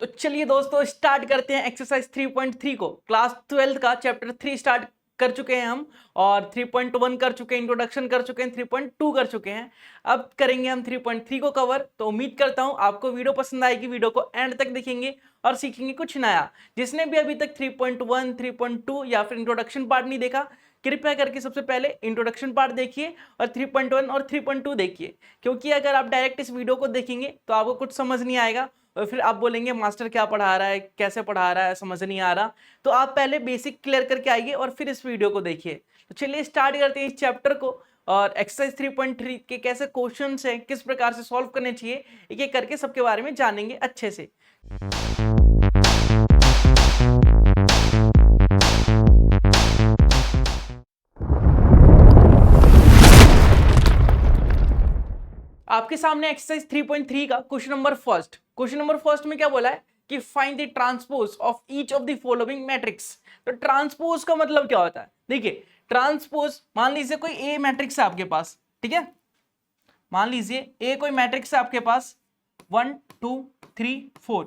तो चलिए दोस्तों स्टार्ट करते हैं एक्सरसाइज 3.3 को। क्लास 12 का चैप्टर 3 स्टार्ट कर चुके हैं हम, और 3.1 कर चुके हैं, इंट्रोडक्शन कर चुके हैं, 3.2 कर चुके हैं। अब करेंगे हम 3.3 को कवर। तो उम्मीद करता हूं आपको वीडियो पसंद आएगी, वीडियो को एंड तक देखेंगे और सीखेंगे कुछ नया। जिसने भी अभी तक 3.1, 3.2 या फिर इंट्रोडक्शन पार्ट नहीं देखा, कृपया करके सबसे पहले इंट्रोडक्शन पार्ट देखिए और 3.1 और 3.2 देखिए, क्योंकि अगर आप डायरेक्ट इस वीडियो को देखेंगे तो आपको कुछ समझ नहीं आएगा और फिर आप बोलेंगे मास्टर क्या पढ़ा रहा है, कैसे पढ़ा रहा है, समझ नहीं आ रहा। तो आप पहले बेसिक क्लियर करके आइए और फिर इस वीडियो को देखिए। तो चलिए स्टार्ट करते हैं इस चैप्टर को, और एक्सरसाइज 3.3 के कैसे क्वेश्चंस हैं, किस प्रकार से सॉल्व करने चाहिए, एक एक करके सबके बारे में जानेंगे अच्छे से। आपके सामने एक्सरसाइज 3.3 का question number first. Question number first में क्या बोला है कि find the transpose of each of the following matrix. तो ट्रांसपोज का मतलब क्या होता है? देखिए ट्रांसपोज, मान लीजिए कोई ए मैट्रिक्स है आपके पास, ठीक है। मान लीजिए ए कोई मैट्रिक्स है आपके पास 1 2 3 4।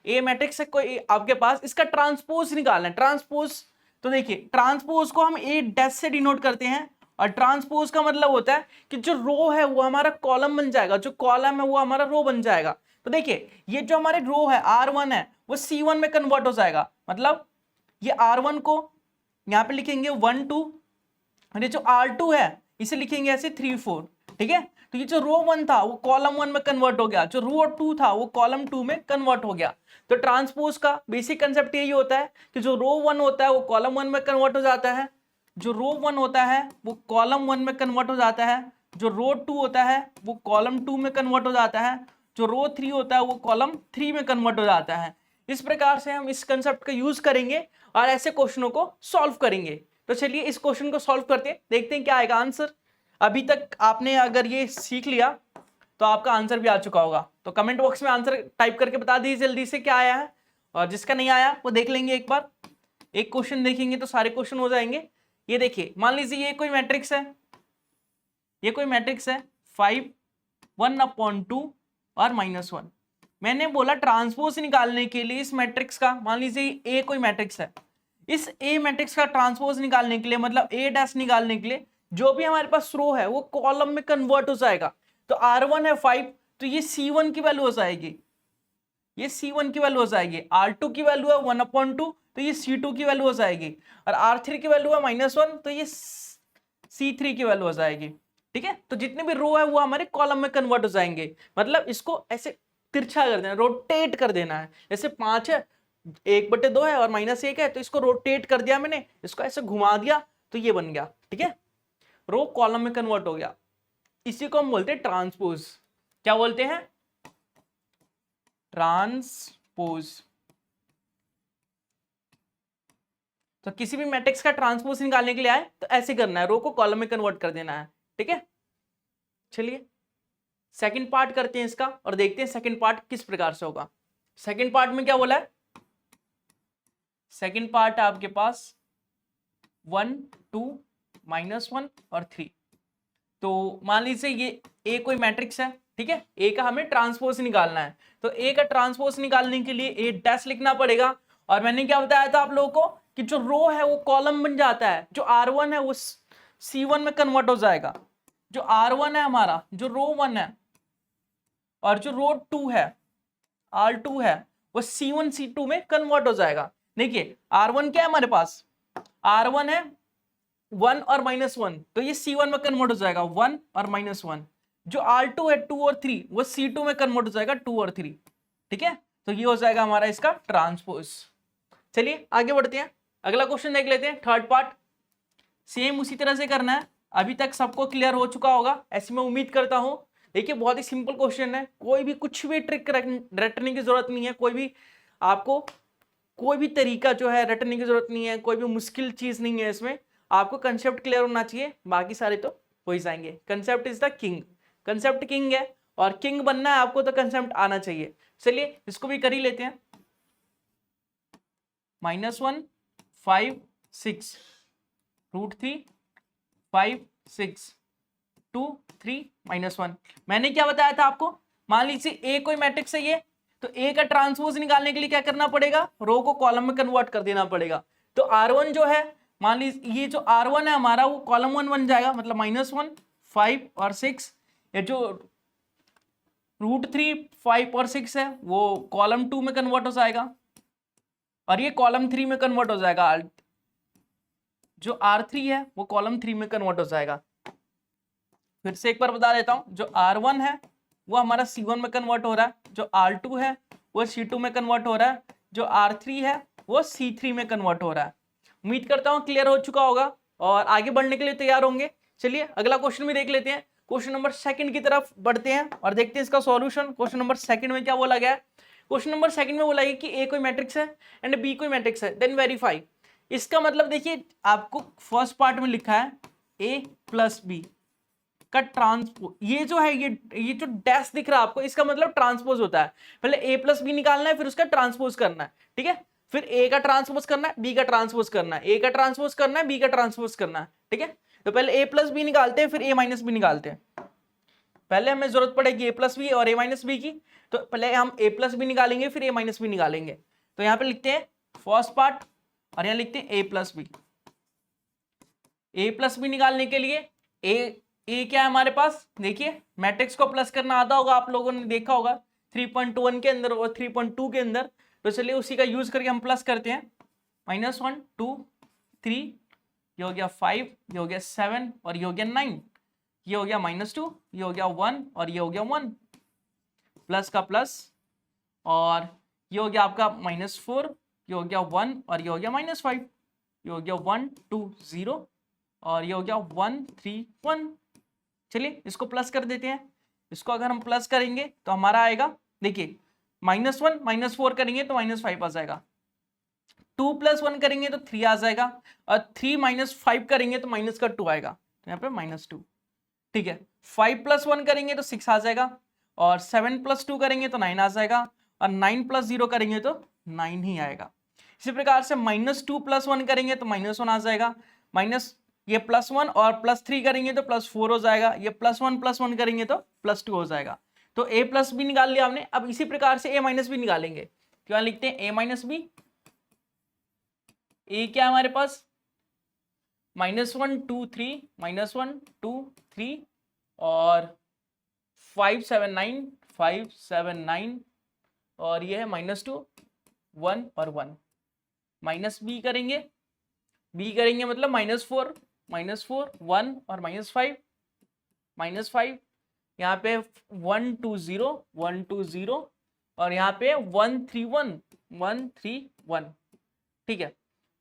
ए मैट्रिक्स है कोई आपके पास, इसका ट्रांसपोज निकालना है। ट्रांसपोज, तो देखिए ट्रांसपोज को हम ए डैश से डिनोट करते हैं, और ट्रांसपोज का मतलब होता है कि जो रो है वो हमारा कॉलम बन जाएगा, जो कॉलम है वो हमारा रो बन जाएगा। तो देखिए ये जो हमारे रो है R1 है वो C1 में कन्वर्ट हो जाएगा। मतलब ये R1 को यहां पे लिखेंगे 1 2, और ये जो R2 है इसे लिखेंगे ऐसे 3 4, ठीक है। तो ये जो रो 1 था वो कॉलम 1 में कन्वर्ट हो गया, जो रो 2 था वो कॉलम 2 में कन्वर्ट हो गया। तो ट्रांसपोज का बेसिक कंसेप्ट यही होता है कि जो रो 1 होता है वो कॉलम 1 में कन्वर्ट हो जाता है, जो रो 1 होता है वो कॉलम 1 में कन्वर्ट हो जाता है, जो रो 2 होता है वो कॉलम 2 में कन्वर्ट हो जाता है, जो रो 3 होता है वो कॉलम 3 में कन्वर्ट हो जाता है। इस प्रकार से हम इस कंसेप्ट का यूज करेंगे और ऐसे क्वेश्चनों को सॉल्व करेंगे। तो चलिए इस क्वेश्चन को सॉल्व करते हैं, देखते हैं क्या आएगा आंसर। अभी तक आपने अगर ये सीख लिया तो आपका आंसर भी आ चुका होगा। तो कमेंट बॉक्स में आंसर टाइप करके बता दीजिए जल्दी से क्या आया है, और जिसका नहीं आया वो देख लेंगे एक बार। एक क्वेश्चन देखेंगे तो सारे क्वेश्चन हो जाएंगे। ये देखिए मान लीजिए ये कोई मैट्रिक्स है, ये कोई मैट्रिक्स है 5 1/2 और -1। मैंने बोला ट्रांसपोज निकालने के लिए इस मैट्रिक्स का, मान लीजिए ए कोई मैट्रिक्स है, इस ए मैट्रिक्स का ट्रांसपोज निकालने के लिए, मतलब ए डैश निकालने के लिए, जो भी हमारे पास रो है वो कॉलम में कन्वर्ट हो जाएगा। तो R1 है 5, तो ये C1 की वैल्यू हो जाएगी, ये C1 की वैल्यू हो जाएगी। R2 की वैल्यू है 1/2, तो ये C2 की वैल्यू हो जाएगी, और R3 की वैल्यू है -1, तो ये C3 की वैल्यू हो जाएगी। ठीक है, तो जितने भी रो है वो हमारे कॉलम में कन्वर्ट हो जाएंगे। मतलब इसको ऐसे तिरछा कर देना, रोटेट कर देना है। जैसे 5 है, 1/2 है और -1 है, तो इसको रोटेट कर दिया मैंने, इसको ऐसे घुमा दिया तो ये बन गया। ठीक है, रो कॉलम में कन्वर्ट हो गया। इसी को हम बोलते हैं ट्रांसपोज। क्या बोलते हैं? ट्रांसपोज। तो किसी भी मैट्रिक्स का ट्रांसपोज निकालने के लिए आए तो ऐसे करना है, रो को कॉलम में कन्वर्ट कर देना है। ठीक है, चलिए सेकंड पार्ट करते हैं इसका और देखते हैं सेकंड पार्ट किस प्रकार से होगा। सेकंड पार्ट में क्या बोला है? सेकंड पार्ट है आपके पास 1 2 -1 और 3। तो मान लीजिए ये ए कोई मैट्रिक्स है, ठीक है, ए का हमें ट्रांसपोज निकालना है। तो ए का ट्रांसपोज निकालने के लिए ए डैश लिखना पड़ेगा। और मैंने क्या बताया था आप लोगों को कि जो रो है वो कॉलम बन जाता है, जो R1 है वो C1 में कन्वर्ट हो जाएगा। जो R1 है हमारा, जो रो 1 है, और जो रो 2 है R2 है, वो C1 C2 में कन्वर्ट हो जाएगा। देखिए R1 क्या है हमारे पास? R1 है 1 और -1, तो ये C1 में कन्वर्ट हो जाएगा 1 और -1। जो R2 है 2 और 3, वो C2 में कन्वर्ट हो जाएगा 2 और 3। ठीक है, तो ये हो जाएगा हमारा इसका ट्रांसपोज। चलिए आगे बढ़ते हैं, अगला क्वेश्चन देख लेते हैं, थर्ड पार्ट। सेम उसी तरह से करना है। अभी तक सबको क्लियर हो चुका होगा ऐसी मैं उम्मीद करता हूं। देखिए बहुत ही सिंपल क्वेश्चन है, कोई भी कुछ भी ट्रिक रटने की जरूरत नहीं है, कोई भी आपको कोई भी तरीका जो है रटने की जरूरत नहीं है, कोई भी मुश्किल चीज नहीं है इसमें। आपको कंसेप्ट क्लियर होना चाहिए, बाकी सारे तो हो ही जाएंगे। Concept is the king, concept king है, और किंग बनना है आपको तो कंसेप्ट आना चाहिए। चलिए इसको भी कर ही लेते हैं। -1 5 6 √3 5 6 2 3 -1। मैंने क्या बताया था आपको? मान लीजिए ए कोई मैट्रिक्स है ये, तो ए का ट्रांसपोज निकालने के लिए क्या करना पड़ेगा, रो को कॉलम में कन्वर्ट कर देना पड़ेगा। तो R1 जो है, मान लीजिए ये जो R1 है हमारा वो कॉलम 1 बन जाएगा, मतलब -1 5 और 6। ये जो √3 5 और 6 है वो कॉलम 2 में कन्वर्ट हो जाएगा और ये कॉलम 3 में कन्वर्ट हो जाएगा। जो R3 है वो कॉलम 3 में कन्वर्ट हो जाएगा। फिर से एक बार बता देता हूं, जो R1 है वो हमारा C1 में कन्वर्ट हो रहा है, जो R2 है वो C2 में कन्वर्ट हो रहा है, जो R3 है वो C3 में कन्वर्ट हो रहा है। उम्मीद करता हूं क्लियर हो चुका होगा और आगे बढ़ने के लिए तैयार होंगे। चलिए अगला क्वेश्चन भी देख लेते हैं। क्वेश्चन नंबर 2 की तरफ बढ़ते हैं और देखते हैं इसका सॉल्यूशन। क्वेश्चन नंबर 2 में क्या बोला गया है? क्वेश्चन नंबर 2 में बोला गया कि ए कोई मैट्रिक्स है एंड बी कोई मैट्रिक्स है, देन वेरीफाई। इसका मतलब देखिए, आपको फर्स्ट पार्ट में लिखा है ए प्लस बी का ट्रांसपोज, ये जो है ये जो डैश दिख रहा है आपको, इसका मतलब ट्रांसपोज होता है। पहले ए प्लस बी निकालना है, फिर उसका ट्रांसपोज करना है, ठीक है। फिर ए का ट्रांसपोज करना है, बी का ट्रांसपोज करना है, ए का ट्रांसपोज करना है, बी का ट्रांसपोज करना है, ठीक है। तो पहले ए प्लस बी निकालते हैं, फिर ए माइनस बी निकालते हैं। पहले हमें जरूरत पड़ेगी ए प्लस बी और ए माइनस बी की, तो पहले हम ए प्लस बी निकालेंगे, फिर ए माइनस बी निकालेंगे। तो यहाँ पे लिखते हैं फर्स्ट पार्ट और यहाँ लिखते हैं ए प्लस बी। ए प्लस बी निकालने के लिए ए क्या है हमारे पास, देखिए मैट्रिक्स को प्लस करना आता होगा, आप लोगों ने देखा होगा 3.1 के अंदर और 3.2 के अंदर। तो चलिए उसी का यूज करके हम प्लस करते हैं। -1 2 3, ये हो गया 5, ये हो गया 7 और ये हो गया 9, ये हो गया -2, ये हो गया 1 और ये हो गया 1, प्लस का प्लस, और ये हो गया आपका -4, ये हो गया 1 और ये हो गया -5, ये हो गया 1 2 0 और ये हो गया 1 3 1। चलिए इसको प्लस कर देते हैं। इसको अगर हम प्लस करेंगे तो हमारा आएगा, देखिए -1 -4 करेंगे तो -5 आ जाएगा, 2 + 1 करेंगे तो 3 आ जाएगा, और 3 - 5 करेंगे तो माइनस का 2 आएगा, तो यहाँ पे -2, ठीक है। 5 + 1 करेंगे तो 6 आ जाएगा, और 7 + 2 करेंगे तो 9 आ जाएगा, और 9 + 0 करेंगे तो 9 ही आएगा। इसी प्रकार से -2 + 1 करेंगे तो -1 आ जाएगा, माइनस ये +1 और +3 करेंगे तो +4 हो जाएगा, ये +1 + 1 करेंगे तो +2 हो जाएगा। तो a प्लस बी निकाल लिया हमने। अब इसी प्रकार से a माइनस बी निकालेंगे। क्या लिखते हैं, a माइनस बी। a क्या है हमारे पास, -1 2 3, -1 2 3 और 5 7 9 5 7 9, और ये है -2 1 और 1। माइनस बी करेंगे, बी करेंगे मतलब -4 1 और -5 यहाँ पे 1 2 0 1 2 0 और यहाँ पे 1 3 1 ठीक है।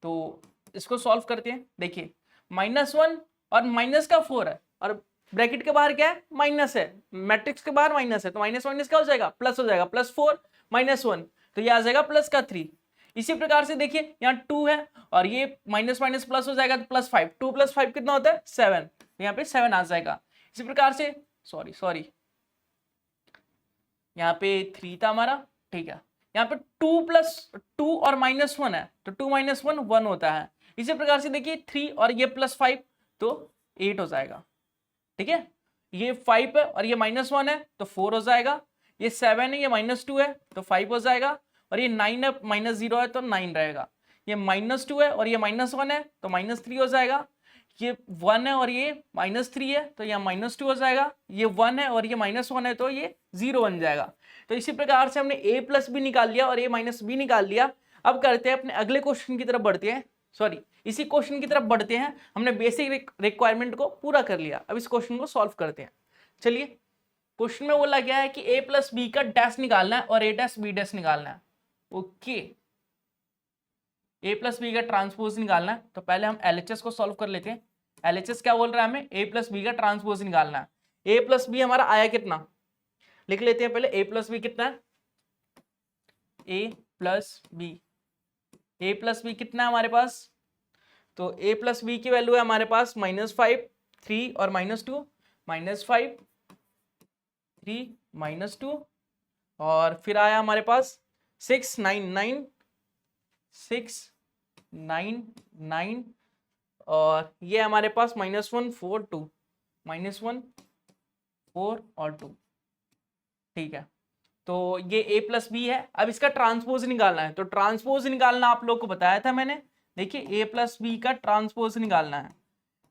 तो इसको सॉल्व करते हैं। देखिए -1 और माइनस का 4 है, और ब्रैकेट के बाहर क्या है, माइनस है, मैट्रिक्स के बाहर माइनस है, तो माइनस माइनस क्या हो जाएगा, प्लस हो जाएगा, +4 -1, तो ये आ जाएगा प्लस का 3। इसी प्रकार से देखिए यहाँ 2 है और ये माइनस माइनस प्लस हो जाएगा तो +5, 2 + 5 कितना होता है 7, तो यहाँ पे 7 आ जाएगा। इसी प्रकार से सॉरी यहाँ पे 3 था हमारा, ठीक है। यहाँ पे 2 + 2 और -1 है, तो 2 - 1 1 होता है। इसी प्रकार से देखिए 3 और ये +5 तो 8 हो जाएगा, ठीक है। ये 5 है और ये -1 है तो 4 हो जाएगा, ये 7 है, ये -2 है तो 5 हो जाएगा, और ये 9 है -0 है तो 9 रहेगा, ये -2 है और ये -1 है तो -3 हो जाएगा, ये 1 है और ये -3 है तो यहाँ -2 हो जाएगा, ये 1 है और ये -1 है तो ये 0 बन जाएगा। तो इसी प्रकार से हमने a + b निकाल लिया और a - b निकाल लिया। अब करते हैं अपने अगले क्वेश्चन की तरफ बढ़ते हैं, इसी क्वेश्चन की तरफ बढ़ते हैं। हमने बेसिक रिक्वायरमेंट को पूरा कर लिया, अब इस क्वेश्चन को सॉल्व करते हैं। चलिए क्वेश्चन में बोला गया है कि a + b का डैश निकालना है और a' b' निकालना है। ओके, a + b का ट्रांसपोज निकालना है, तो पहले हम LHS को सॉल्व कर लेते हैं। LHS क्या बोल रहा है हमें, a + b का ट्रांसपोज निकालना है। a + b हमारा आया कितना, लिख लेते हैं पहले। a + b कितना है, a + b कितना है हमारे पास, तो a + b की वैल्यू है हमारे पास -5 3 और -2, -5 3 -2, और फिर आया हमारे पास 6 9 9 6 9 9, और ये हमारे पास -1 4 2 -1 4 और 2, ठीक है। तो ये ए प्लस बी है। अब इसका ट्रांसपोज निकालना है, तो ट्रांसपोज निकालना आप लोग को बताया था मैंने। देखिए ए प्लस बी का ट्रांसपोज निकालना है।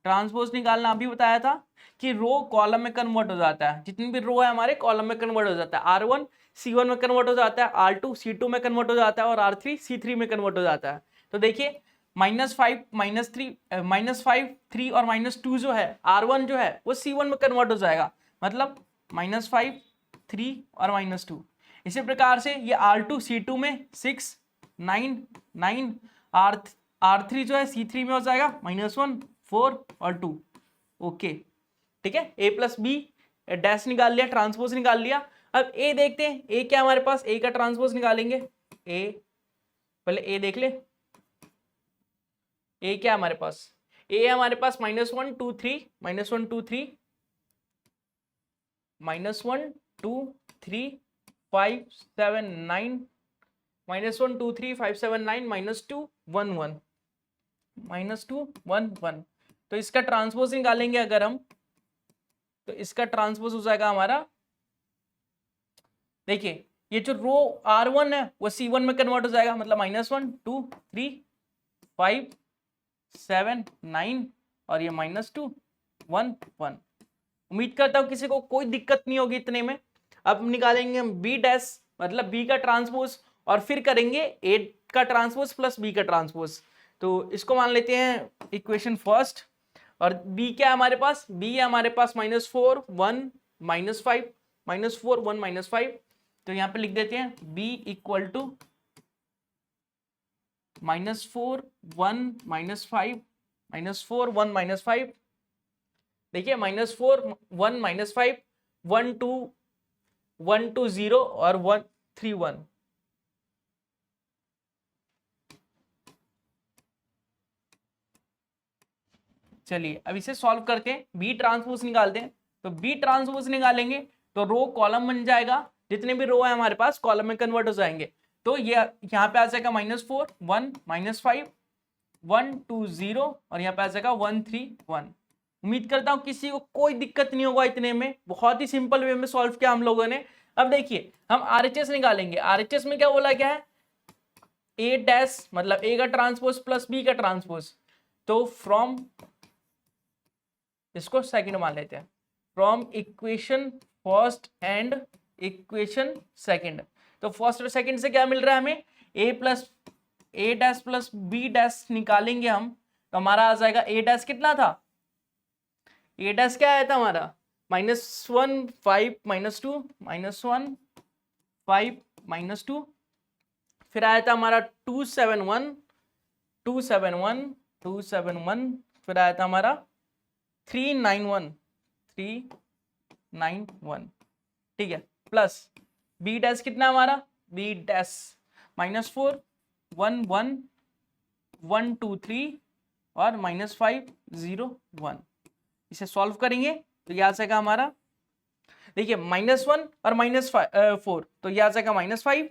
ट्रांसपोज निकालना अभी बताया था कि रो कॉलम में कन्वर्ट हो जाता है, जितनी भी रो है हमारे कॉलम में कन्वर्ट हो जाता है। R1 C1 में कन्वर्ट हो जाता है, R2 C2 में कन्वर्ट हो जाता है और R3 C3 में कन्वर्ट हो जाता है। तो देखिए -5 -3 और -2 जो है R1 जो है वो C1 में कन्वर्ट हो जाएगा, मतलब -5 3 और -2। इसी प्रकार से ये R2 C2 में 6 9 9, R3 जो है C3 में हो जाएगा -1 4 और 2। ओके ठीक है, ए प्लस बी डैश निकाल लिया, ट्रांसपोज निकाल लिया। अब ए देखते हैं, ए क्या हमारे पास, ए का ट्रांसपोज निकालेंगे। ए पहले ए देख ले, ए क्या हमारे पास, ए हमारे पास -1 2 3 -1 2 3 -1 2 3 5 7 9 -1 2 3 5 7 9 -2 1 1 -2 1 1। तो इसका ट्रांसपोज निकालेंगे अगर हम, तो इसका ट्रांसपोज हो जाएगा हमारा, देखिए ये जो रो R1 है वो C1 में कन्वर्ट हो जाएगा, मतलब -1 2 3 5 7 9 और ये -2 1 1। उम्मीद करता हूं किसी को कोई दिक्कत नहीं होगी इतने में। अब निकालेंगे हम बी डैश, मतलब बी का ट्रांसपोज, और फिर करेंगे ए का ट्रांसपोज प्लस बी का ट्रांसपोज। तो इसको मान लेते हैं इक्वेशन फर्स्ट। और बी क्या है हमारे पास, बी है हमारे पास -4 1 -5 -4 1 -5। तो यहां पे लिख देते हैं b इक्वल टू -4 1 -5 -4 1 -5। देखिए -4 1 -5 1 2 1 2 0 और 1 3 1। चलिए अब इसे सॉल्व करते हैं, बी ट्रांसपोज निकालते हैं। तो बी ट्रांसपोज निकालेंगे तो रो कॉलम बन जाएगा, जितने भी रो है हमारे पास कॉलम में कन्वर्ट हो जाएंगे। तो ये यहाँ पे आ जाएगा -4 1 -5 1 2 0 और यहाँ पे आ जाएगा 1 3 1। उम्मीद करता हूं किसी को कोई दिक्कत नहीं होगा इतने में, बहुत ही सिंपल वे में सॉल्व किया हम लोगों ने। अब देखिए हम RHS निकालेंगे। RHS में क्या बोला गया है, ए डैश मतलब ए का ट्रांसपोज प्लस बी का ट्रांसपोज। तो फ्रॉम, इसको सेकंड मान लेते हैं, from equation first and equation second. तो फर्स्ट और सेकंड से क्या मिल रहा है हमें, ए डैश प्लस बी डैश निकालेंगे हम, तो हमारा आ जाएगा ए डैश कितना था, ए डैश क्या आया था हमारा -1 5 -2 -1 5 -2, फिर आया था हमारा 2 7 1 2 7 1 2 7 1, फिर आया था हमारा 3 9 1 3 9 1। ठीक है, प्लस बी डैश कितना हमारा, बी डैश -4 1 1 1 2 3 और -5 0 1। इसे सॉल्व करेंगे तो यह आ जाएगा हमारा, देखिए -1 और -4, तो यह आ जाएगा -5।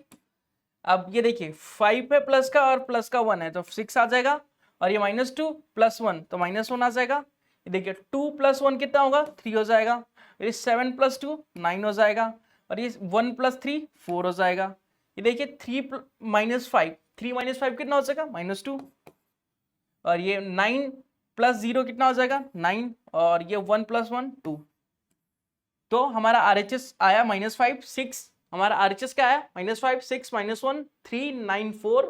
अब ये देखिए 5 है प्लस का और प्लस का 1 है तो 6 आ जाएगा, और ये -2 + 1 तो -1 आ जाएगा। ये देखिए 2 + 1 कितना होगा, 3 हो जाएगा। ये 7 + 2 9 हो जाएगा, और ये 1 + 3 4 हो जाएगा। ये देखिए 3 - 5 कितना हो जाएगा, -2, और ये 9 + 0 कितना हो जाएगा 9, और ये 1 + 1 2। तो हमारा RHS आया -5 6, हमारा RHS क्या आया -5 6 -1 3 9 4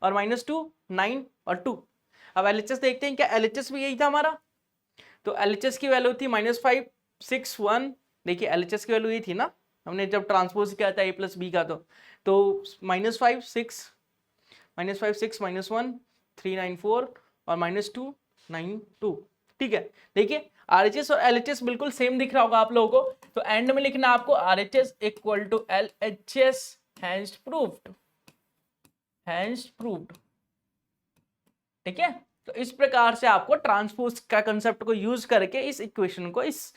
और -2 9 और 2। अब LHS देखते हैं, क्या LHS भी यही था हमारा, तो LHS की वैल्यू थी -5 6 1। देखिए LHS की वैल्यू यही थी ना, हमने जब ट्रांसपोज किया था a + b का, तो -5 6 -1 3 9 4 और -2 9 2। ठीक है, देखिए RHS और LHS बिल्कुल सेम दिख रहा होगा आप लोगों को, तो एंड में लिखना आपको RHS = LHS hence proved, hence proved. ठीक है, तो इस प्रकार से आपको ट्रांसपोज का कंसेप्ट को यूज करके इस इक्वेशन को, इस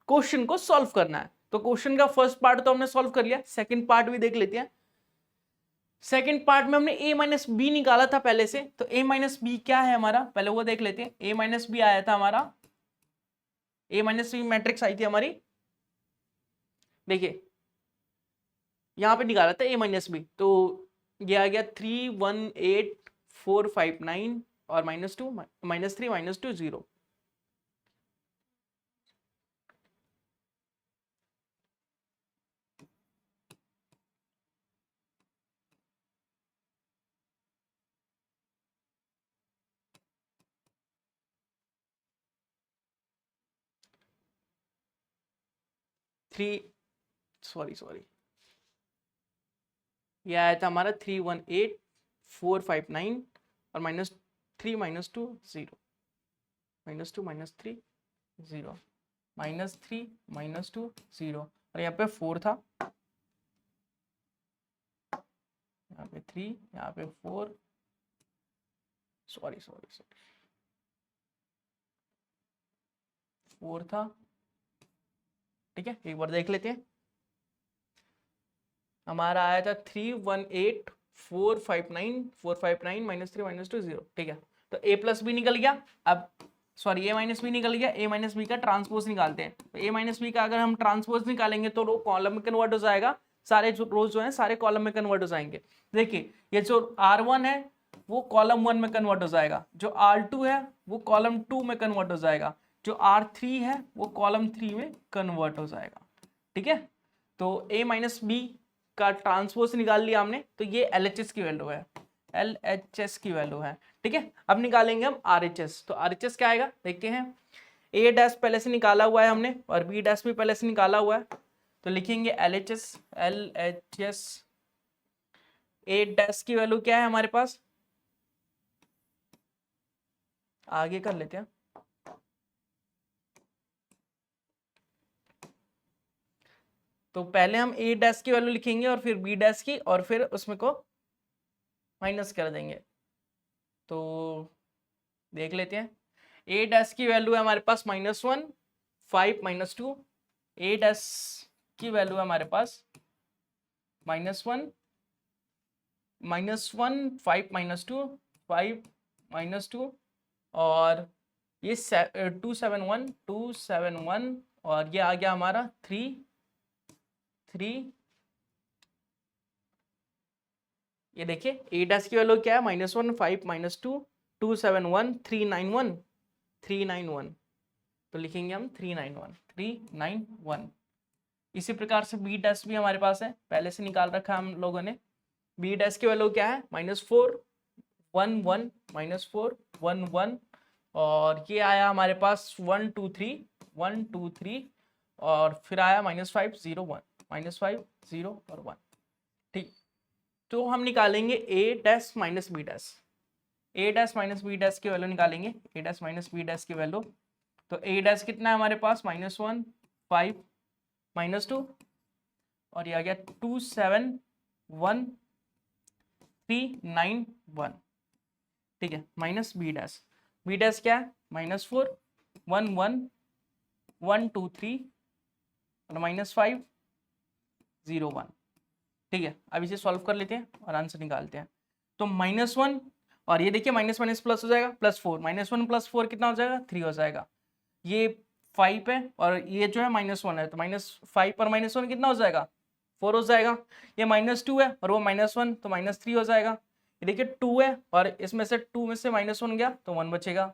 क्वेश्चन को सॉल्व करना है। तो क्वेश्चन का फर्स्ट पार्ट तो हमने सॉल्व कर लिया, सेकंड पार्ट भी देख लेते हैं। सेकंड पार्ट में हमने a - b निकाला था पहले से, तो a - b क्या है हमारा, पहले वो देख लेते हैं। a - b आया था हमारा, a - b मैट्रिक्स आई थी हमारी, देखिए यहाँ पे निकाला था a माइनस बी, तो ये आ गया 318459 और -2 -3 -2 0। थ्री सॉरी ये आया था हमारा 318459 और -3 -2 0 -2 -3 0 -3 -2 0 और यहाँ पे 4 था, यहाँ पे 3, यहाँ पे 4, सॉरी 4 था। ठीक है, एक बार देख लेते हैं। हमारा आया था 318459 459 -3 -2 0। ठीक है, तो a प्लस बी निकल गया। अब सॉरी a माइनस बी निकल गया, a माइनस बी का ट्रांसपोज निकालते हैं। तो a माइनस बी का अगर हम ट्रांसपोज निकालेंगे तो रो कॉलम में कन्वर्ट हो जाएगा, सारे जो रोज जो है सारे कॉलम में कन्वर्ट हो जाएंगे। देखिए ये जो R1 है वो कॉलम 1 में कन्वर्ट हो जाएगा, जो R2 है वो कॉलम 2 में कन्वर्ट हो जाएगा, जो R3 है वो कॉलम 3 में कन्वर्ट हो जाएगा। ठीक है, तो a माइनस बी का ट्रांसपोज निकाल लिया हमने, तो ये LHS की वैल्यू है, LHS की वैल्यू है। ठीक है, अब निकालेंगे हम RHS। तो RHS क्या आएगा देखते हैं। A डैश पहले से निकाला हुआ है हमने और B डैश भी पहले से निकाला हुआ है, तो लिखेंगे LHS A डैश की वैल्यू क्या है हमारे पास, आगे कर लेते हैं। तो पहले हम A डैश की वैल्यू लिखेंगे और फिर B डैश की और फिर उसमें को माइनस कर देंगे। तो देख लेते हैं, A डैश की वैल्यू है हमारे पास -1 5 -2, A डैश की वैल्यू है हमारे पास -1 5 -2 5 -2 और ये 271 और ये आ गया हमारा 3 ये देखिए A डैश की वैल्यू क्या है -1 5 -2 271 391 तो लिखेंगे हम 391। इसी प्रकार से B डैश भी हमारे पास है, पहले से निकाल रखा है हम लोगों ने। B डैश की वैल्यू क्या है -4 1 1 -4 1 1 और ये आया हमारे पास 1 2 3 और फिर आया -5 0 1 -5 0 और 1। ठीक, तो हम निकालेंगे A dash minus B dash, A dash minus B dash की वैल्यू निकालेंगे, A dash minus B dash की वैल्यू। तो A डैश कितना है हमारे पास -1 5 -2 और ये आ गया 271 391। ठीक है, minus B dash, B dash क्या है -4 1 1 1 2 3 और -5 0 1। ठीक है, अब इसे सॉल्व कर लेते हैं और आंसर निकालते हैं। तो -1 और ये देखिए माइनस माइनस प्लस हो जाएगा +4, -1 + 4 कितना हो जाएगा 3 हो जाएगा। ये 5 है और ये जो है -1 है, तो -5 पर -1 कितना हो जाएगा 4 हो जाएगा। ये -2 है और वो -1 तो -3 हो जाएगा। ये देखिए 2 है और इसमें से 2 में से -1 गया तो 1 बचेगा।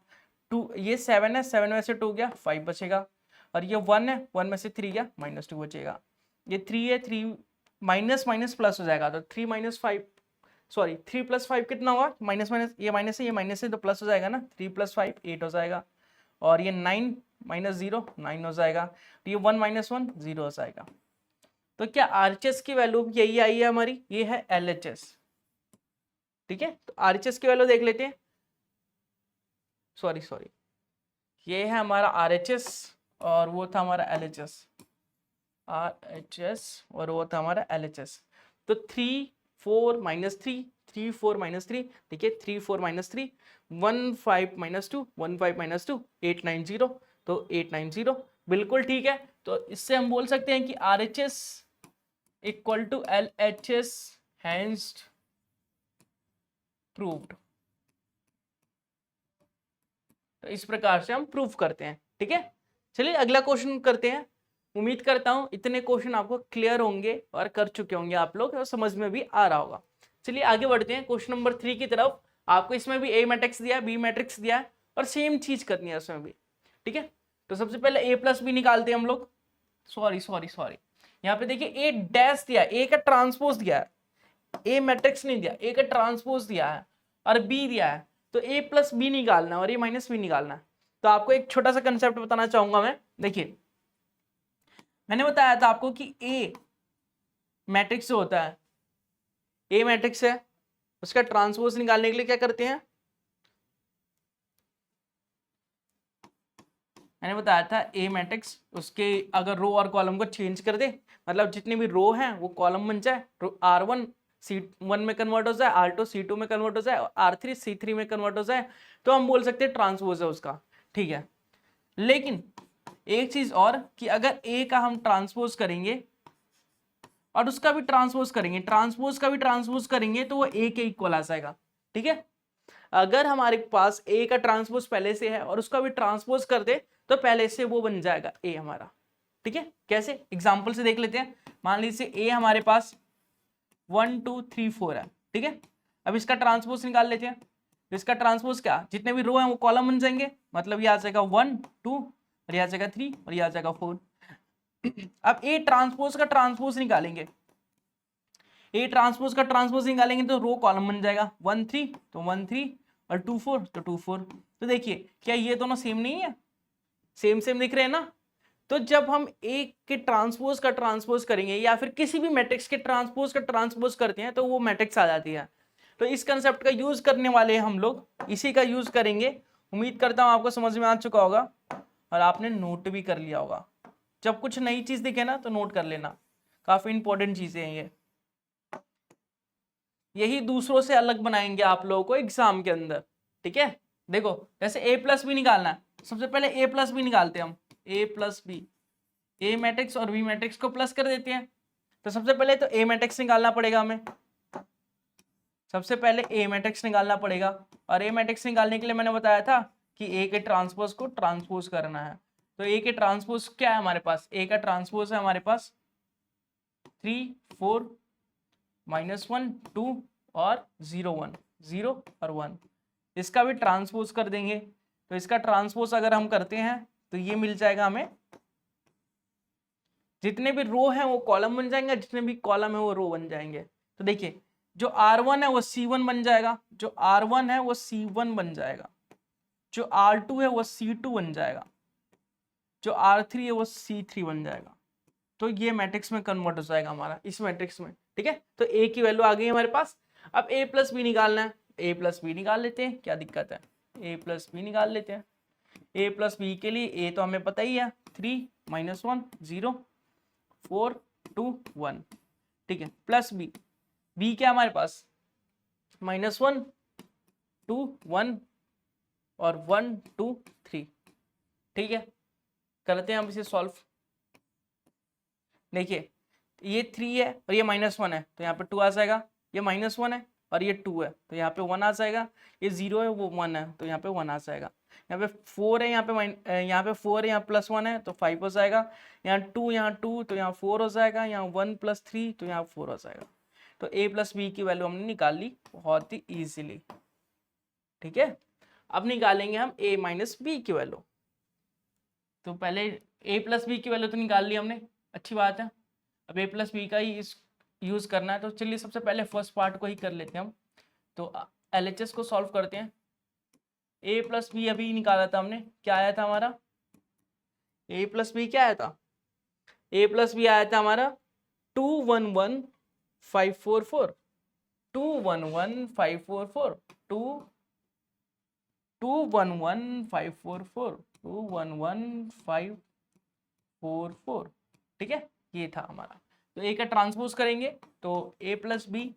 2 ये 7 है, 7 में से 2 गया 5 बचेगा और ये 1 है, 1 में से 3 गया -2 बचेगा। ये 3 है, 3 माइनस माइनस प्लस हो जाएगा, तो 3 - 5 सॉरी 3 + 5 कितना होगा माइनस माइनस, ये माइनस है तो प्लस हो जाएगा ना, 3 + 5 8 हो जाएगा और ये 9 - 0 9 हो जाएगा, तो ये 1 - 1 0 हो जाएगा। तो क्या RHS की वैल्यू यही आई है हमारी, ये है LHS। ठीक है, तो RHS की वैल्यू देख लेते हैं। सॉरी ये है हमारा RHS और वो था हमारा LHS, RHS और वो था हमारा LHS। तो 3 4 -3 3 4 -3 देखिए 3 4 -3 1 5 -2 1 5 -2 890, तो 890 बिल्कुल ठीक है। तो इससे हम बोल सकते हैं कि RHS = LHS हैंस प्रूव्ड। तो इस प्रकार से हम प्रूव करते हैं। ठीक है, चलिए अगला क्वेश्चन करते हैं। उम्मीद करता हूँ इतने क्वेश्चन आपको क्लियर होंगे और कर चुके होंगे आप लोग और समझ में भी आ रहा होगा। चलिए आगे बढ़ते हैं क्वेश्चन नंबर 3 की तरफ। आपको इसमें भी ए मैट्रिक्स दिया है, बी मैट्रिक्स दिया है और सेम चीज करनी है उसमें भी। ठीक है, तो सबसे पहले ए प्लस बी निकालते हैं हम लोग। सॉरी यहाँ पे देखिए ए डैश दिया, ए का ट्रांसपोज दिया है, ए मैट्रिक्स नहीं दिया, ए का ट्रांसपोज दिया है और बी दिया है, तो ए प्लस बी निकालना और ए माइनस बी निकालना है। तो आपको एक छोटा सा कंसेप्ट बताना चाहूंगा मैं। देखिए मैंने बताया था आपको कि ए मैट्रिक्स जो होता है, ए मैट्रिक्स है, उसका ट्रांसपोज निकालने के लिए क्या करते हैं, मैंने बताया था ए मैट्रिक्स उसके अगर रो और कॉलम को चेंज कर दे, मतलब जितनी भी रो हैं वो कॉलम बन जाए, R1 C1 में कन्वर्ट हो जाए, R2 C2 में कन्वर्ट हो जाए, R3 C3 में कन्वर्ट हो जाए, तो हम बोल सकते हैं ट्रांसपोज है उसका। ठीक है, लेकिन एक चीज और कि अगर ए का हम ट्रांसपोज करेंगे और उसका भी ट्रांसपोज करेंगे, ट्रांसपोज का भी ट्रांसपोज करेंगे, तो वो ए के इक्वल आ जाएगा। ठीक है, अगर हमारे पास ए का ट्रांसपोज पहले से है और उसका भी ट्रांसपोज कर दे तो पहले से वो बन जाएगा ए हमारा। ठीक है, कैसे एग्जांपल से देख लेते हैं। मान लीजिए ए हमारे पास 1 2 3 4 है। ठीक है, अब इसका ट्रांसपोज निकाल लेते हैं। इसका ट्रांसपोज क्या, जितने भी रो हैं वो कॉलम बन जाएंगे, मतलब ये आ जाएगा 1 2 और ये आ जाएगा 3 और ये आ जाएगा 4। अब ए ट्रांसपोज का ट्रांसपोज निकालेंगे, ए ट्रांसपोज का ट्रांसपोज निकालेंगे तो रो कॉलम बन जाएगा, 1 3 तो 1 3 और 2 4 तो 2 4। तो देखिए क्या ये दोनों सेम नहीं है, सेम सेम दिख रहे हैं ना। तो जब हम ए के ट्रांसपोज का ट्रांसपोज करेंगे या फिर किसी भी मैट्रिक्स के ट्रांसपोज का ट्रांसपोज करते हैं तो वो मैट्रिक्स आ जाती है। तो इस कंसेप्ट का यूज करने वाले हम लोग, इसी का यूज करेंगे। उम्मीद करता हूं आपको समझ में आ चुका होगा और आपने नोट भी कर लिया होगा। जब कुछ नई चीज दिखे ना तो नोट कर लेना, काफी इंपॉर्टेंट चीजें हैं ये, यही दूसरों से अलग बनाएंगे आप लोगों को एग्जाम के अंदर। ठीक है, देखो जैसे ए प्लस बी निकालना है, सबसे पहले ए प्लस बी निकालते हैं हम। ए प्लस बी, ए मैट्रिक्स और बी मैट्रिक्स को प्लस कर देते हैं। तो सबसे पहले तो ए मैट्रिक्स निकालना पड़ेगा हमें, सबसे पहले ए मैट्रिक्स निकालना पड़ेगा। और ए मैट्रिक्स निकालने के लिए मैंने बताया था कि ए के ट्रांसपोज को ट्रांसपोज करना है। तो ए के ट्रांसपोज क्या है हमारे पास, ए का ट्रांसपोज है हमारे पास 3 4 -1 2 और 0 1, 0 और 1। इसका भी ट्रांसपोज कर देंगे। तो इसका ट्रांसपोज अगर हम करते हैं तो ये मिल जाएगा हमें, जितने भी रो हैं वो कॉलम बन जाएंगे, जितने भी कॉलम है वो रो बन जाएंगे। तो देखिए जो R1 है वो C1 बन जाएगा, जो R1 है वो C1 बन जाएगा, जो R2 है वो C2 बन जाएगा, जो R3 है वो C3 बन जाएगा। तो ये मैट्रिक्स में कन्वर्ट हो जाएगा हमारा इस मैट्रिक्स में। ठीक है, तो ए की वैल्यू आ गई हमारे पास। अब ए प्लस बी निकालना है, ए प्लस बी निकाल लेते हैं, क्या दिक्कत है, ए प्लस बी निकाल लेते हैं। ए प्लस बी के लिए ए तो हमें पता ही है, 3 -1 0 4 2 1। ठीक है, प्लस बी, बी क्या हमारे पास -1 2 1 और 1 2 3। ठीक है, करते हैं हम इसे सॉल्व। देखिए ये 3 है और ये -1 है तो यहाँ पे 2 आ जाएगा, ये -1 है और ये 2 है तो यहाँ पे 1 आ जाएगा, ये 0 है वो 1 है तो यहाँ पे 1 आ जाएगा, यहाँ पे 4 है, यहाँ पे 4 है, यहाँ +1 है तो 5 हो जाएगा, यहाँ 2 तो यहाँ 4 हो जाएगा, यहाँ 1 + 3 तो यहाँ 4 हो जाएगा। तो a + b की वैल्यू हमने निकाल ली बहुत ही ईजिली। ठीक है, अब निकालेंगे हम a - b की वैल्यू। तो पहले a + b की वैल्यू तो निकाल ली हमने, अच्छी बात है। अब a + b का ही यूज करना है, तो चलिए सबसे पहले फर्स्ट पार्ट को ही कर लेते हैं हम। तो LHS को सॉल्व करते हैं। a + b अभी निकाला था हमने, क्या आया था हमारा, a + b क्या आया था, a + b आया था हमारा 211544, 211544, 211544, 211544। ठीक है, ये था हमारा। तो ए का ट्रांसपोज करेंगे तो a + b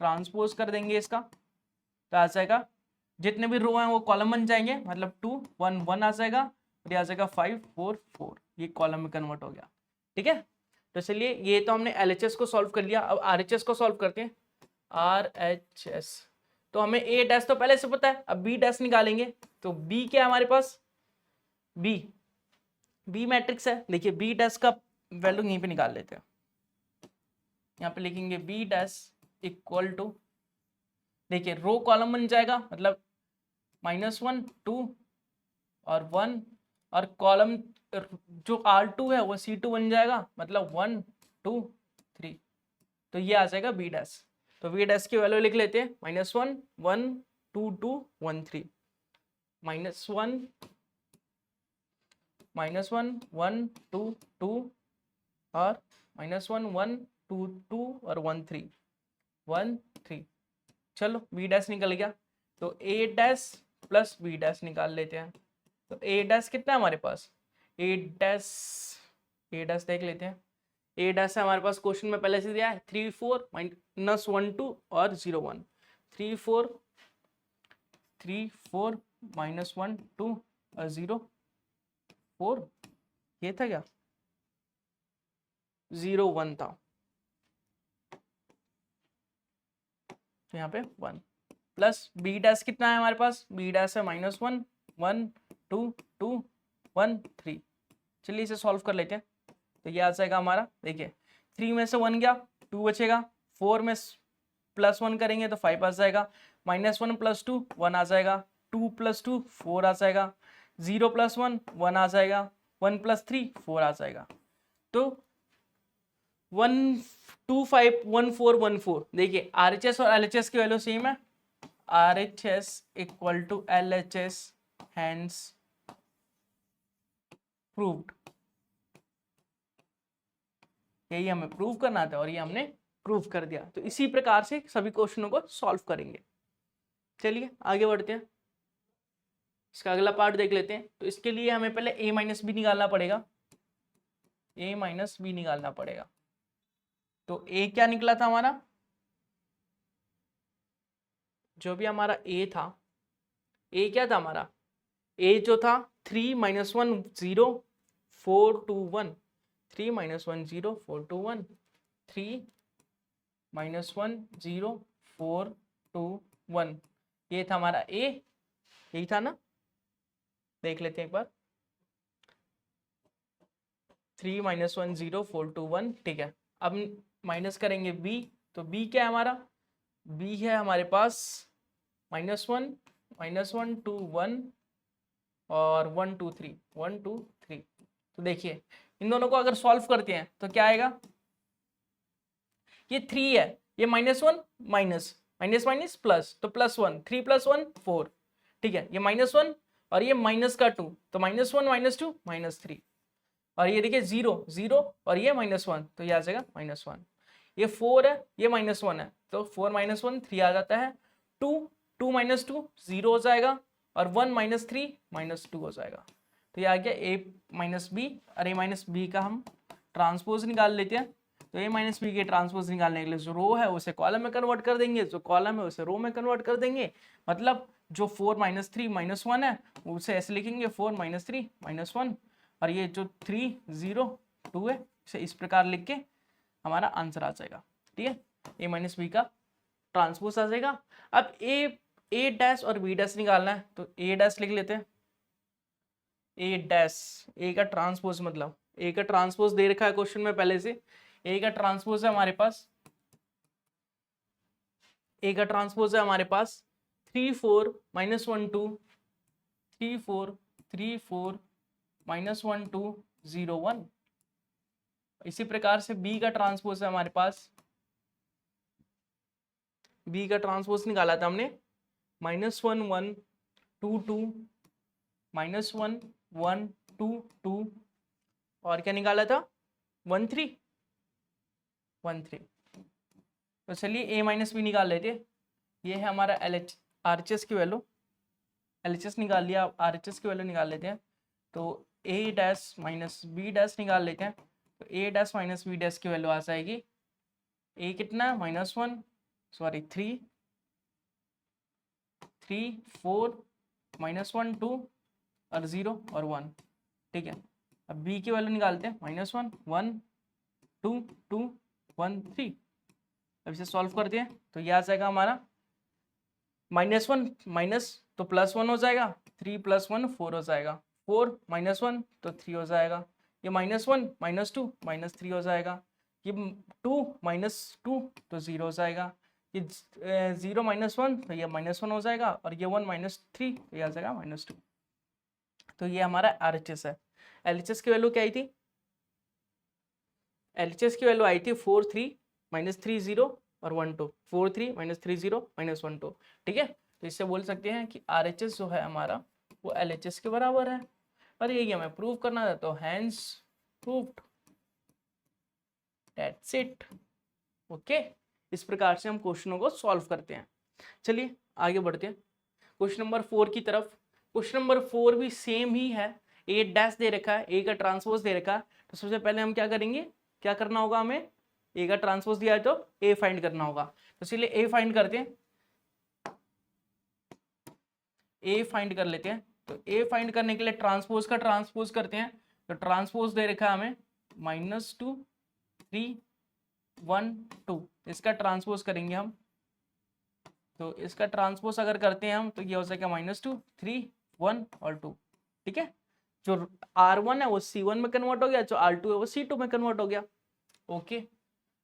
ट्रांसपोज कर देंगे इसका, तो आ जाएगा जितने भी रो हैं वो कॉलम बन जाएंगे, मतलब 2 1 1 आ जाएगा और ये आ जाएगा 5 4 4, ये कॉलम में कन्वर्ट हो गया। ठीक है, तो चलिए ये तो हमने LHS को सॉल्व कर लिया। अब RHS को सॉल्व करते हैं। RHS तो हमें a डैश तो पहले से पता है, अब b डैश निकालेंगे। तो b क्या है हमारे पास, b बी मैट्रिक्स है, देखिए बी डैश का वैल्यू यहीं पे निकाल लेते हैं। यहाँ पे लिखेंगे बी डैश इक्वल टू, देखिए रो कॉलम बन जाएगा, मतलब -1 2 और 1, और कॉलम जो R2 है वो C2 बन जाएगा, मतलब 1 2 3। तो ये आ जाएगा बी डैश। तो बी डैश की वैल्यू लिख लेते हैं, -1 1 2 2 1 3, -1 1 2 2 और -1 1 2 2 और 1 3 1 3। चलो बी डैश निकल गया, तो ए डैश प्लस बी डैश निकाल लेते हैं। तो ए डैश कितना है हमारे पास, ए डैश देख लेते हैं। ए डैश है हमारे पास, क्वेश्चन में पहले से दिया है 3 4 -1 2 और 0 1, 3 4 -1 2 और 0 4, ये था क्या, 0 1 था, तो यहाँ पे 1 प्लस बी डैश कितना है हमारे पास, बी डैश है -1 1 2 2 1 3। चलिए इसे सॉल्व कर लेते हैं। तो ये आ जाएगा हमारा, देखिए 3 में से 1 गया, 2 बचेगा, 4 में +1 करेंगे तो 5 आ जाएगा, -1 + 2 1 आ जाएगा, 2 + 2 4 आ जाएगा, 0 + 1 1 आ जाएगा, 1 + 3 4 आ जाएगा। तो 1 2 5 1 4 1 4, देखिए RHS और LHS की वैल्यू सेम है, RHS equal to LHS, hence proved. यही हमें प्रूव करना था और ये हमने प्रूव कर दिया। तो इसी प्रकार से सभी क्वेश्चनों को सॉल्व करेंगे। चलिए आगे बढ़ते हैं, इसका अगला पार्ट देख लेते हैं। तो इसके लिए हमें पहले a - b निकालना पड़ेगा, a - b निकालना पड़ेगा। तो a क्या निकला था हमारा, जो भी हमारा a था, a क्या था हमारा, a जो था 3 - 1 0 4 2 1, 3 - 1 0 4 2 1, 3 - 1 0 4 2 1, ये था हमारा a, यही था ना, देख लेते हैं एक बार। 3 - 1 0 4 2 1, ठीक है। अब माइनस करेंगे b, तो b क्या है हमारा, b है हमारे पास -1 -1 2 1 और 1 2 3 1 2 3। तो देखिए इन दोनों को अगर सॉल्व करते हैं तो क्या आएगा, ये 3 है, ये -1 माइनस माइनस माइनस प्लस, तो +1 3 + 1 4, ठीक है। ये -1 और ये माइनस का 2, तो -1 -2 -3, और ये देखिए 0 0 और ये -1, तो ये आ जाएगा -1। ये 4 है, ये -1 है, तो 4 - 1 3 आ जाता है, 2 2 - 2 0 हो जाएगा, और 1 - 3 -2 हो जाएगा। तो ये आ गया a - b, और a - b का हम ट्रांसपोज निकाल लेते हैं। तो a - b के ट्रांसपोज निकालने के लिए जो रो है उसे कॉलम में कन्वर्ट कर देंगे, जो कॉलम है उसे रो में कन्वर्ट कर देंगे। मतलब जो 4 - 3 -1 है उसे ऐसे लिखेंगे 4 - 3 -1, और ये जो 3 0 2 है इसे इस प्रकार लिख के हमारा आंसर आ जाएगा। ठीक है, a - b का ट्रांसपोज आ जाएगा। अब a डैश और b डैश निकालना है, तो a डैश लिख लेते हैं, a डैश, a का ट्रांसपोज, मतलब a का ट्रांसपोज दे रखा है क्वेश्चन में पहले से। a का ट्रांसपोज है हमारे पास, a का ट्रांसपोज है हमारे पास 3 4 -1 2 3 4 3 4 -1 2 0 1। इसी प्रकार से b का ट्रांसपोज है हमारे पास, b का ट्रांसपोज निकाला था हमने -1 1 2 2 -1 1 2 2, और क्या निकाला था 1 3 1 3। तो चलिए a - b निकाल लेते हैं। ये है हमारा RHS की वैल्यू, LHS निकाल लिया, RHS की वैल्यू निकाल लेते हैं। तो a डैश - b डैश निकाल लेते हैं। तो a डैश - b डैश की वैल्यू आ जाएगी, a कितना है -1 सॉरी 3 3 4 -1 2 और 0 और 1, ठीक है। अब b की वैल्यू निकालते हैं, -1 1 2 2 1 3। अब इसे सॉल्व करते हैं, तो ये आ जाएगा हमारा -1 माइनस तो +1 हो जाएगा, 3 + 1 4 हो जाएगा, 4 -1 तो 3 हो जाएगा, ये -1 -2 -3 हो जाएगा, ये 2 -2 तो 0 हो जाएगा, ये 0 -1 तो ये -1 हो जाएगा, और ये 1 -3 तो ये आ जाएगा -2। तो ये हमारा RHS है। LHS की वैल्यू क्या आई थी? LHS की वैल्यू आई थी 4 3 -3 0 और 1 2, 4 3 -3 0 -1 2। ठीक है, तो इससे बोल सकते हैं कि RHS जो है हमारा वो LHS के बराबर है, और यही हमें प्रूव करना था, तो hence proved, that's it. Okay, इस प्रकार से हम क्वेश्चनों को सॉल्व करते हैं। चलिए आगे बढ़ते हैं क्वेश्चन नंबर 4 की तरफ। क्वेश्चन नंबर 4 भी सेम ही है, ए डैश दे रखा है, ए का ट्रांसपोज दे रखा है। तो सबसे पहले हम क्या करेंगे, क्या करना होगा हमें, ए का ट्रांसपोज दिया है तो ए फाइंड करना होगा। तो चलिए ए फाइंड करते हैं, ए फाइंड कर लेते हैं। तो ए फाइंड करने के लिए ट्रांसपोज का ट्रांसपोज करते हैं। तो ट्रांसपोज दे रखा है हमें -2 3 1 2, इसका ट्रांसपोज करेंगे हम। तो इसका ट्रांसपोज अगर करते हैं हम तो ये हो जाएगा -2 3 1 और 2। ठीक है, जो R1 है वो C1 में कन्वर्ट हो गया, जो R2 है वो C2 में कन्वर्ट हो गया। ओके,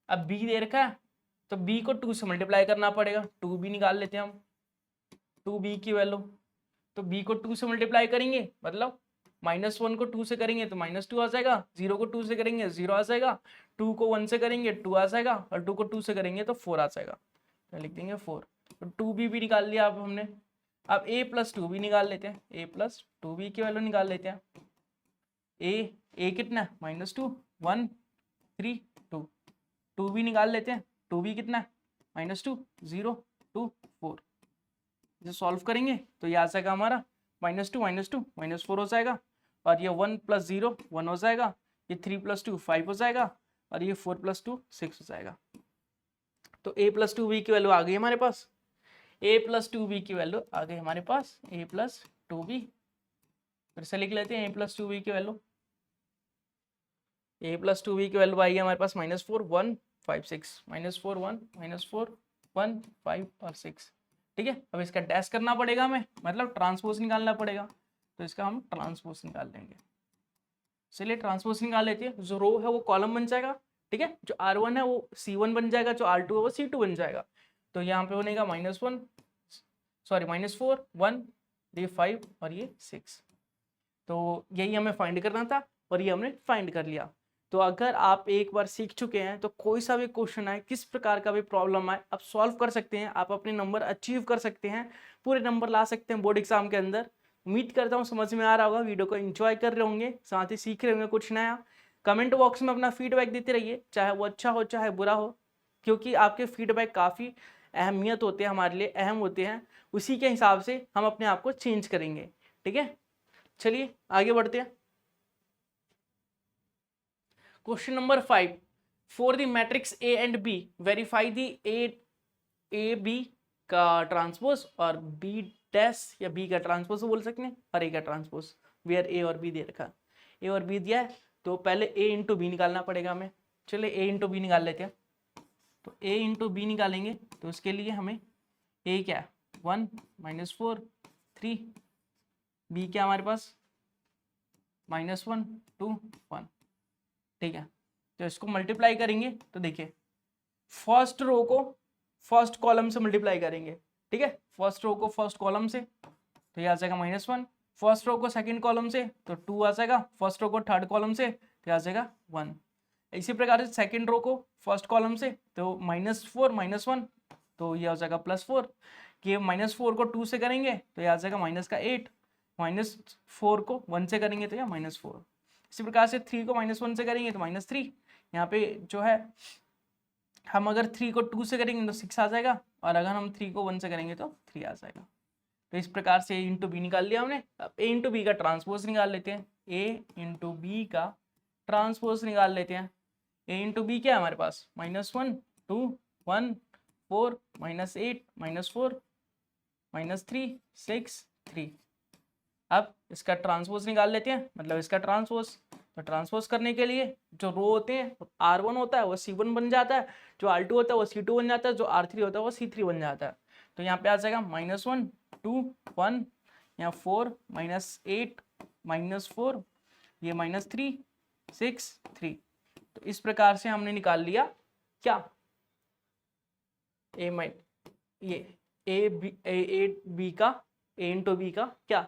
अब B दे रखा है तो B को 2 से मल्टीप्लाई करना पड़ेगा, 2B निकाल लेते हैं हम, 2B की वैल्यू। तो B को 2 से मल्टीप्लाई करेंगे मतलब -1 को 2 से करेंगे तो -2 आ जाएगा, 0 को 2 से करेंगे 0 आ जाएगा, 2 को 1 से करेंगे 2 आ जाएगा, और 2 को 2 से करेंगे तो 4 आ जाएगा। तो लिख देंगे 4। तो 2B भी निकाल लिया अब हमने। अब A + 2B निकाल लेते हैं, A + 2B की वैल्यू निकाल लेते हैं। A कितना है, -2 1 3 2, 2B निकाल लेते हैं, 2B कितना है, -2 0 2 4। इसे सॉल्व करेंगे तो ये आ जाएगा हमारा -2 -2 -4 हो जाएगा, और ये 1 + 0 1 हो जाएगा, ये 3 + 2 5 हो जाएगा, और ये 4 + 2 6 हो जाएगा। तो A + 2B की वैल्यू आ गई हमारे पास, A + 2B की वैल्यू आ गई हमारे पास, A + 2B। फिर से लिख लेते हैं A + 2B की वैल्यू, A + 2B की वैल्यू आई है हमारे पास -4 1 5 6, -4 1 -4 1 5 और 6। ठीक है, अब इसका डैश करना पड़ेगा हमें, मतलब ट्रांसपोज निकालना पड़ेगा। तो इसका हम ट्रांसपोज निकाल लेंगे। चलिए ट्रांसपोज निकाल लेते हैं। जो रो है वो कॉलम बन जाएगा, ठीक है, जो R1 है वो C1 बन जाएगा, जो R2 है वो C2 बन जाएगा। तो यहाँ पे बनेगा -4 1 ये 5 और ये 6। तो यही हमें फाइंड करना था, और ये हमने फाइंड कर लिया। तो अगर आप एक बार सीख चुके हैं तो कोई सा भी क्वेश्चन आए, किस प्रकार का भी प्रॉब्लम आए, आप सॉल्व कर सकते हैं, आप अपने नंबर अचीव कर सकते हैं, पूरे नंबर ला सकते हैं बोर्ड एग्जाम के अंदर। उम्मीद करता हूँ समझ में आ रहा होगा, वीडियो को एंजॉय कर रहे होंगे, साथ ही सीख रहे होंगे कुछ नया। कमेंट बॉक्स में अपना फीडबैक देते रहिए, चाहे वो अच्छा हो चाहे बुरा हो, क्योंकि आपके फीडबैक काफ़ी अहमियत होते हैं, हमारे लिए अहम होते हैं। उसी के हिसाब से हम अपने आप को चेंज करेंगे। ठीक है, चलिए आगे बढ़ते हैं। Question number 5, for the matrix A and B verify the A B का ट्रांसपोज और B डैश या B का ट्रांसपोज बोल सकते हैं, और A का ट्रांसपोज, वेयर A और B दे रखा, A और B दिया है तो पहले A × B निकालना पड़ेगा हमें। चलिए A × B निकाल लेते हैं। तो A × B निकालेंगे तो उसके लिए हमें A क्या है 1 -4 3, B क्या हमारे पास -1 2 1। ठीक है, तो इसको मल्टीप्लाई करेंगे तो देखिए फर्स्ट रो को फर्स्ट कॉलम से मल्टीप्लाई करेंगे। ठीक है, फर्स्ट रो को फर्स्ट कॉलम से तो ये आ जाएगा -1, फर्स्ट रो को सेकंड कॉलम से तो 2 आ जाएगा, फर्स्ट रो को थर्ड कॉलम से तो आ जाएगा 1। इसी प्रकार से सेकंड रो को फर्स्ट कॉलम से तो -4 -1 तो ये आ जाएगा +4, कि -4 को 2 से करेंगे तो ये आ जाएगा -8, -4 को 1 से करेंगे तो यह -4। इसी प्रकार से 3 को -1 से करेंगे तो -3, यहाँ पे जो है हम अगर 3 को 2 से करेंगे तो 6 आ जाएगा, और अगर हम 3 को 1 से करेंगे तो 3 आ जाएगा। तो इस प्रकार से A × B निकाल लिया हमने। अब A × B का ट्रांसपोज निकाल लेते हैं, A × B का ट्रांसपोज निकाल लेते हैं। A × B क्या है हमारे पास -1 2 1 4 -8 -4 -3 6 3। अब इसका ट्रांसपोज निकाल लेते हैं, मतलब इसका ट्रांसपोज। तो ट्रांसपोज करने के लिए जो रो होते हैं, R1 होता है वो C1 बन जाता है, जो R2 होता है वो C2 बन जाता है, जो R3 होता है वो C3 बन जाता है। तो यहाँ पे आ जाएगा -1 2 1, यहाँ 4 -8 -4, ये -3, 6, 3। तो इस प्रकार से हमने निकाल लिया क्या, ये ए बी का ए इंटू बी का क्या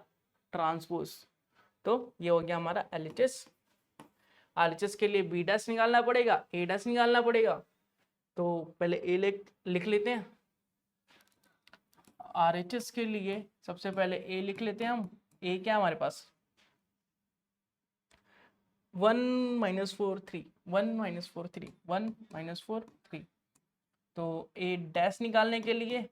ट्रांसपोज। तो ये हो गया हमारा LHS। RHS के लिए B डैश निकालना पड़ेगा, A डैश निकालना पड़ेगा। तो पहले A लिख लेते हैं। RHS के लिए सबसे पहले A लिख लेते हैं हम। A क्या है हमारे पास 1 - 4 3, 1 - 4 3, 1 - 4 3। तो A डैश निकालने के लिए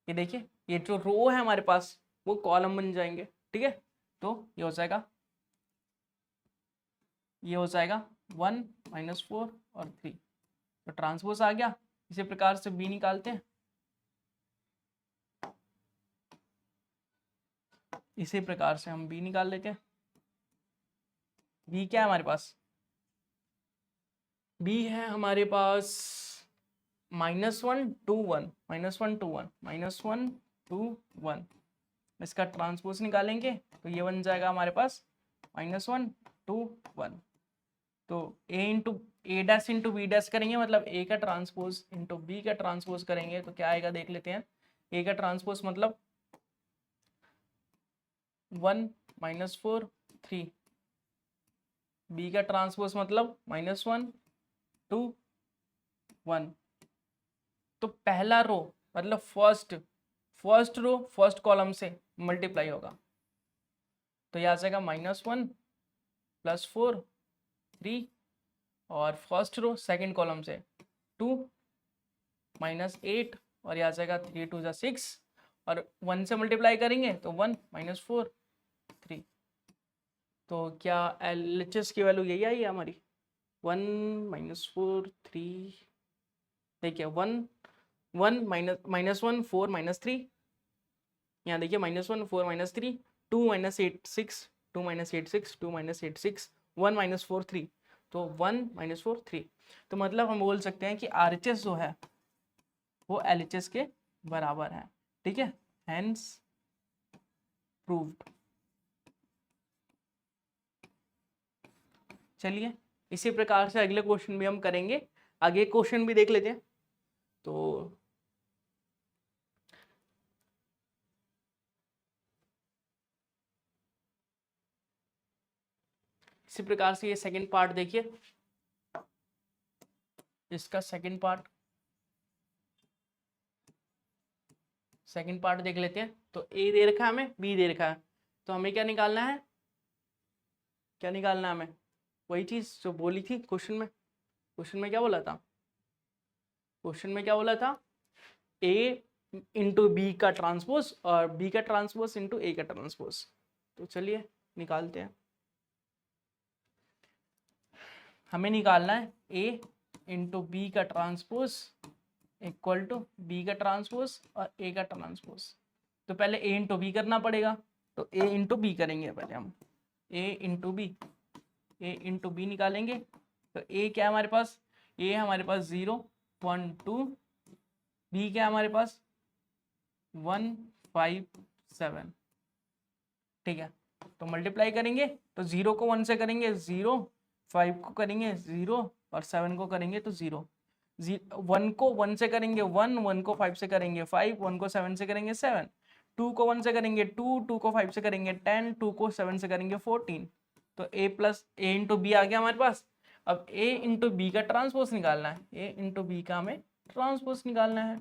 ये देखिए, ये जो रो है हमारे पास वो कॉलम बन जाएंगे, ठीक है। तो ये हो जाएगा 1 - 4 और 3। तो ट्रांसपोज आ गया। इसी प्रकार से B निकालते हैं। इसी प्रकार से हम B निकाल लेते हैं। B क्या है हमारे पास, B है हमारे पास -1 2 1, -1 2 1, -1 2 1। इसका ट्रांसपोज निकालेंगे तो ये बन जाएगा हमारे पास -1 2 1। तो A dash into B dash करेंगे, मतलब A का ट्रांसपोज इंटू B का ट्रांसपोज करेंगे तो क्या आएगा देख लेते हैं। A का ट्रांसपोज मतलब 1 - 4 3, B का ट्रांसपोज मतलब -1 2 1। तो पहला रो मतलब फर्स्ट रो फर्स्ट कॉलम से मल्टीप्लाई होगा। तो यह आ जाएगा -1 + 4 3, और फर्स्ट रो सेकंड कॉलम से 2 -8, और यह आ जाएगा 3 2 6, और 1 से मल्टीप्लाई करेंगे तो 1 - 4 3। तो क्या LHS की वैल्यू यही आई है हमारी 1 - 4 3। देखिए 1 1 -1 4 -3, यहाँ देखिए -1 4 -3, 2 - 8 6, 2 - 8 6, 2 - 8 6, 1 - 4 3। तो 1 - 4 3। तो मतलब हम बोल सकते हैं कि RHS जो है वो LHS के बराबर है, ठीक है। Hence proved. चलिए इसी प्रकार से अगले क्वेश्चन भी हम करेंगे। आगे क्वेश्चन भी देख लेते हैं। तो इसी प्रकार से ये सेकंड पार्ट देखिए, इसका सेकंड पार्ट देख लेते हैं। तो A दे रखा है हमें, B दे रखा है, तो हमें क्या निकालना है, हमें वही चीज जो बोली थी क्वेश्चन में। क्वेश्चन में क्या बोला था, A इंटू बी का ट्रांसपोज और B का ट्रांसपोज इंटू A का ट्रांसपोज। तो चलिए निकालते हैं। हमें निकालना है A इंटू बी का ट्रांसपोज इक्वल टू B का ट्रांसपोज और A का ट्रांसपोज। तो पहले A इंटू बी करना पड़ेगा, तो A इंटू बी करेंगे पहले हम। A इंटू बी निकालेंगे तो A क्या है हमारे पास, A है हमारे पास 0 1 2, B क्या है हमारे पास 1 5 7, ठीक है। तो मल्टीप्लाई करेंगे तो 0 को 1 से करेंगे 0, 5 को करेंगे 0 और 7 को करेंगे तो 0। 1 को 1 से करेंगे 1, 1 को 5 से करेंगे 5, 1 को 7 से करेंगे 7, 2 को 1 से करेंगे 2, 2 को 5 से करेंगे 10, 2 को 7 से करेंगे 14। तो A इंटू बी आ गया हमारे पास। अब A इंटू बी का ट्रांसपोज निकालना है, A इंटू बी का हमें ट्रांसपोज निकालना है।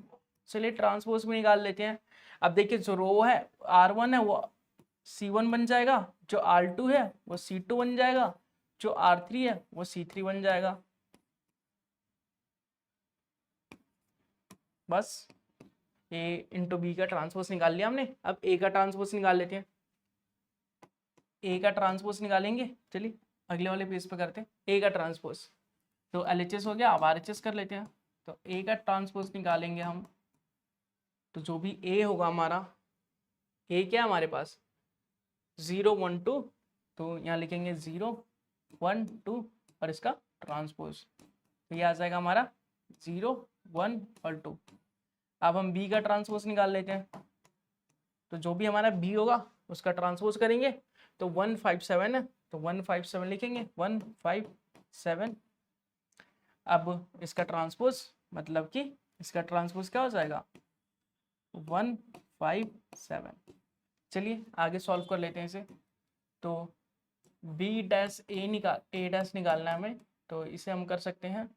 चलिए ट्रांसपोज भी निकाल लेते हैं। अब देखिए जो रो है R1 है वो C1 बन जाएगा, जो R2 है वो C2 बन जाएगा, जो R3 है वो C3 बन जाएगा। बस A इंटू बी का ट्रांसपोज निकाल लिया हमने। अब A का ट्रांसपोज निकाल लेते हैं। A का ट्रांसपोज निकालेंगे, चलिए अगले वाले पेज पे करते हैं। A का ट्रांसपोज तो LHS हो गया, अब RHS कर लेते हैं। तो A का ट्रांसपोज निकालेंगे हम, तो जो भी A होगा हमारा, A क्या हमारे पास 0 1 2, तो यहाँ लिखेंगे 0 1 2 और इसका ट्रांसपोज, तो ये आ जाएगा हमारा 0 1 और 2। अब हम B का ट्रांसपोज निकाल लेते हैं। तो जो भी हमारा B होगा उसका ट्रांसपोज करेंगे तो 157 है, तो 157 लिखेंगे 157। अब इसका ट्रांसपोज मतलब कि इसका ट्रांसपोज क्या हो जाएगा 157। चलिए आगे सॉल्व कर लेते हैं इसे। तो बी डैश ए डैश निकालना है हमें, तो इसे हम कर सकते हैं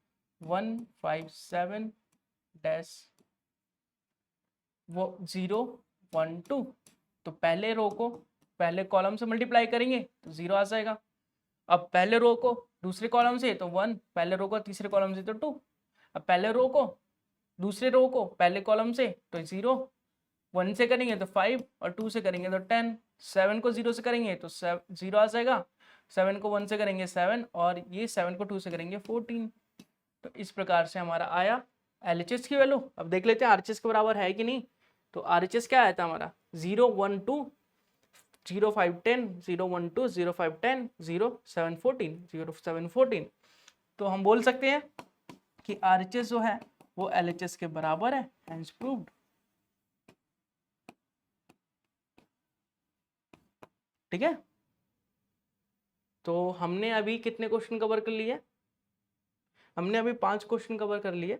157 डैश वो 0 1 2। तो पहले रो को पहले कॉलम से मल्टीप्लाई करेंगे तो 0 आ जाएगा। अब पहले रो को दूसरे कॉलम से तो 1, पहले रो को तीसरे कॉलम से तो 2। अब पहले रो को दूसरे रो को पहले कॉलम से तो 0, 1 से करेंगे तो 5 और 2 से करेंगे तो 10, 7 को 0 से करेंगे तो 0 आ जाएगा, 7 को 1 से करेंगे 7 और ये 7 को 2 से करेंगे 14। तो इस प्रकार से हमारा आया LHS की वैल्यू। अब देख लेते हैं RHS के बराबर है कि नहीं। तो RHS क्या आया था हमारा 0 1 2 0 5 10 0 1 2 0 5 10 0 7 14 0 7 14। तो हम बोल सकते हैं कि RHS जो है वो LHS के बराबर है, हेंस प्रूव्ड। ठीक है, तो हमने अभी कितने क्वेश्चन कवर कर लिए, हमने अभी 5 क्वेश्चन कवर कर लिए।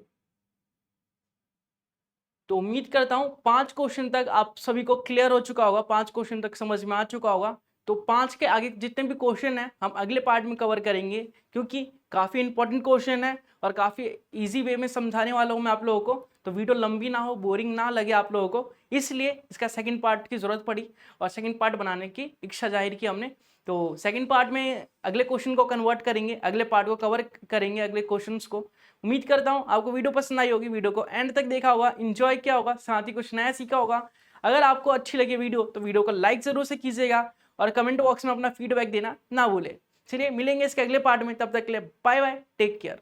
तो उम्मीद करता हूं 5 क्वेश्चन तक आप सभी को क्लियर हो चुका होगा, 5 क्वेश्चन तक समझ में आ चुका होगा। तो 5 के आगे जितने भी क्वेश्चन हैं हम अगले पार्ट में कवर करेंगे, क्योंकि काफ़ी इंपॉर्टेंट क्वेश्चन है और काफ़ी इजी वे में समझाने वाला हूँ मैं आप लोगों को। तो वीडियो लंबी ना हो, बोरिंग ना लगे आप लोगों को, इसलिए इसका सेकंड पार्ट की ज़रूरत पड़ी और सेकंड पार्ट बनाने की इच्छा जाहिर की हमने। तो सेकंड पार्ट में अगले क्वेश्चन को कन्वर्ट करेंगे, अगले पार्ट को कवर करेंगे, अगले क्वेश्चंस को। उम्मीद करता हूं आपको वीडियो पसंद आई होगी, वीडियो को एंड तक देखा होगा, एंजॉय किया होगा, साथ ही कुछ नया सीखा होगा। अगर आपको अच्छी लगी वीडियो तो वीडियो को लाइक जरूर से कीजिएगा और कमेंट बॉक्स में अपना फीडबैक देना ना भूले। चलिए मिलेंगे इसके अगले पार्ट में, तब तक के लिए बाय बाय, टेक केयर।